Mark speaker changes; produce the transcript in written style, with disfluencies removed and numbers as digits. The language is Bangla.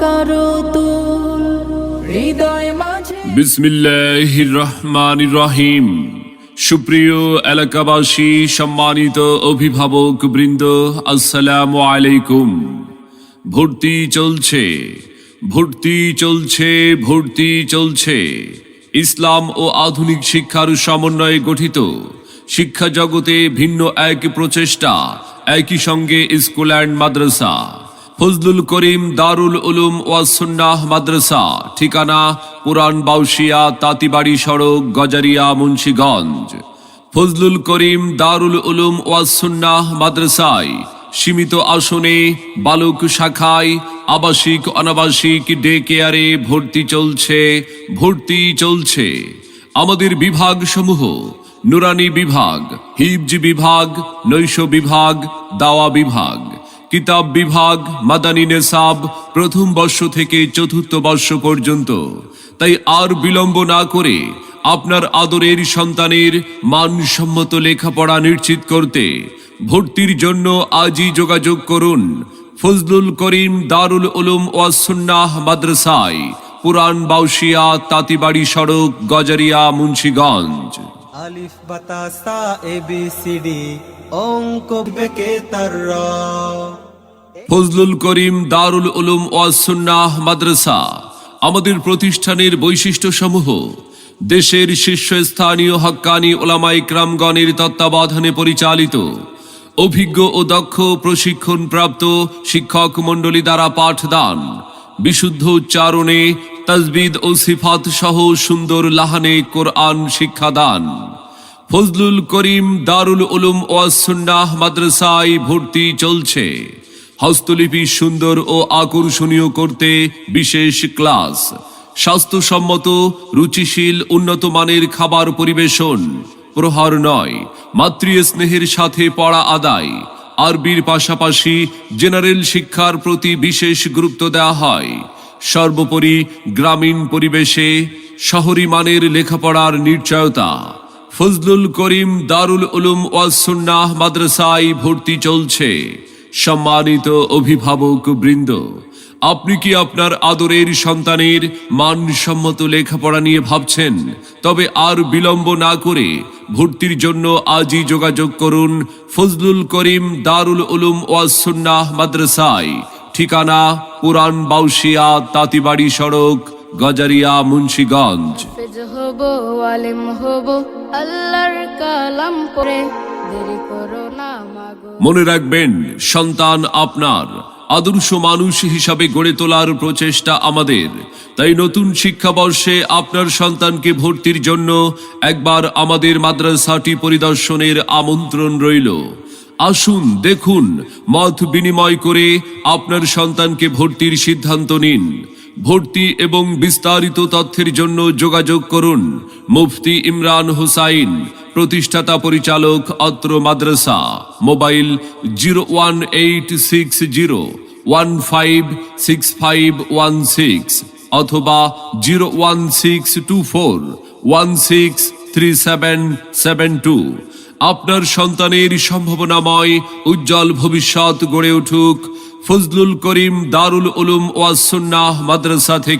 Speaker 1: কারো তুল হৃদয় মাঝে।
Speaker 2: বিসমিল্লাহির রহমানির রহিম। সুপ্রিয় এলাকাবাসী, সম্মানিত অভিভাবক বৃন্দ, আসসালামু আলাইকুম। ভর্তি চলছে, ভর্তি চলছে, ভর্তি চলছে। ইসলাম ও আধুনিক শিক্ষার সমন্বয়ে গঠিত শিক্ষা জগতে ভিন্ন এক প্রচেষ্টা, একই সঙ্গে স্কুল অ্যান্ড মাদ্রাসা। ফজলুল করিম দারুল উলুম ওয়াস সুন্নাহ মাদ্রাসা, ঠিকানা পুরান বাউশিয়া, তাঁতিবাড়ি সড়ক, গজারিয়া, মুন্সিগঞ্জ। ফজলুল করিম দারুল উলুম ওয়াস সুন্নাহ মাদ্রাসায় সীমিত আসনে বালক শাখায় আবাসিক অনাবাসিক ডে কেয়ারে ভর্তি চলছে, ভর্তি চলছে। আমাদের বিভাগ সমূহ: নুরানি বিভাগ, হিফজ বিভাগ, নৈশ বিভাগ, দাওয়া বিভাগ, কিতাব বিভাগ, মাদানী নেসাব, প্রথম বর্ষ থেকে চতুর্থ বর্ষ পর্যন্ত। তাই আর বিলম্ব না করে আপনার আদরের সন্তানের মানসম্মত লেখাপড়া নিশ্চিত করতে ভর্তির জন্য আজই যোগাযোগ করুন ফজলুল করিম দারুল উলুম ওয়াস সুন্নাহ মাদ্রাসায়, পুরান বাউশিয়া, তাঁতিবাড়ি সড়ক, গজারিয়া, মুন্সিগঞ্জ।
Speaker 3: আলিফ বাতা সা এবিসিডি অঙ্ক বেকে তার র।
Speaker 2: ফজলুল করিম দারুল উলুম ওয়াস সুন্নাহ মাদ্রাসা। আমাদের প্রতিষ্ঠানের বৈশিষ্ট্যসমূহ: দেশের শীর্ষস্থানীয় হক্কানি ওলামায়ে কেরামগণের তত্ত্বাবধানে পরিচালিত, অভিজ্ঞ ও দক্ষ প্রশিক্ষণপ্রাপ্ত শিক্ষক মণ্ডলী দ্বারা পাঠদান, বিশুদ্ধ উচ্চারণে তাজবিদ ও সিফাত সহ সুন্দর লাহানে কোরআন শিক্ষাদান। ফজলুল করিম দারুল উলুম ওয়াস সুন্নাহ মাদ্রাসায় ভর্তি চলছে। হস্তলিপি সুন্দর ও আকর্ষণীয় করতে বিশেষ ক্লাস, স্বাস্থ্যসম্মত, রুচিশীল, উন্নত মানের খাবার পরিবেশন, প্রহার নয়, মাতৃ স্নেহের সাথে পড়া আদায়। আরবির পাশাপাশি জেনারেল শিক্ষার প্রতি বিশেষ গুরুত্ব দেওয়া হয়। সর্বোপরি গ্রামীণ পরিবেশে শহরি মানের লেখাপড়ার নিশ্চয়তা। ফজলুল করিম দারুল উলুম ওয়াস সুন্নাহ মাদ্রাসায় ভর্তি চলছে। সম্মানিত অভিভাবক বৃন্দ, আপনি কি আপনার আদরের সন্তানের মানসম্মত লেখাপড়া নিয়ে ভাবছেন? তবে আর বিলম্ব না করে ভর্তির জন্য আজই যোগাযোগ করুন ফজলুল করিম দারুল উলুম ওয়াস সুন্নাহ মাদ্রাসায়, ঠিকানা পুরান বাউশিয়া, তাঁতিবাড়ি সড়ক, গজারিয়া, মুন্সিগঞ্জ।
Speaker 1: হাফেজ হব, আলেম হব, আল্লাহর কালাম পড়ে, দেরি করো না মাগো।
Speaker 2: মনে রাখবেন, সন্তান আপনার, আদর্শ মানুষ হিসাবে গড়ে তোলার প্রচেষ্টা আমাদের। তাই নতুন শিক্ষাবর্ষে আপনার সন্তানকে ভর্তির জন্য একবার আমাদের মাদ্রাসাটি পরিদর্শনের আমন্ত্রণ রইল। আসুন, দেখুন, মত বিনিময় করে আপনার সন্তানকে ভর্তির সিদ্ধান্ত নিন। ভর্তি এবং বিস্তারিত তথ্যের জন্য যোগাযোগ করুন মুফতি ইমরান হুসাইন, প্রতিষ্ঠাতা পরিচালক, অত্র মাদ্রাসা। মোবাইল 01860156516 অথবা 01624163772। আপনার সন্তানের সম্ভাবনাময় উজ্জ্বল ভবিষ্যৎ গড়ে উঠুক ফজলুল করিম দারুল উলুম ওয়াস সুন্নাহ মাদ্রাসা থেকে।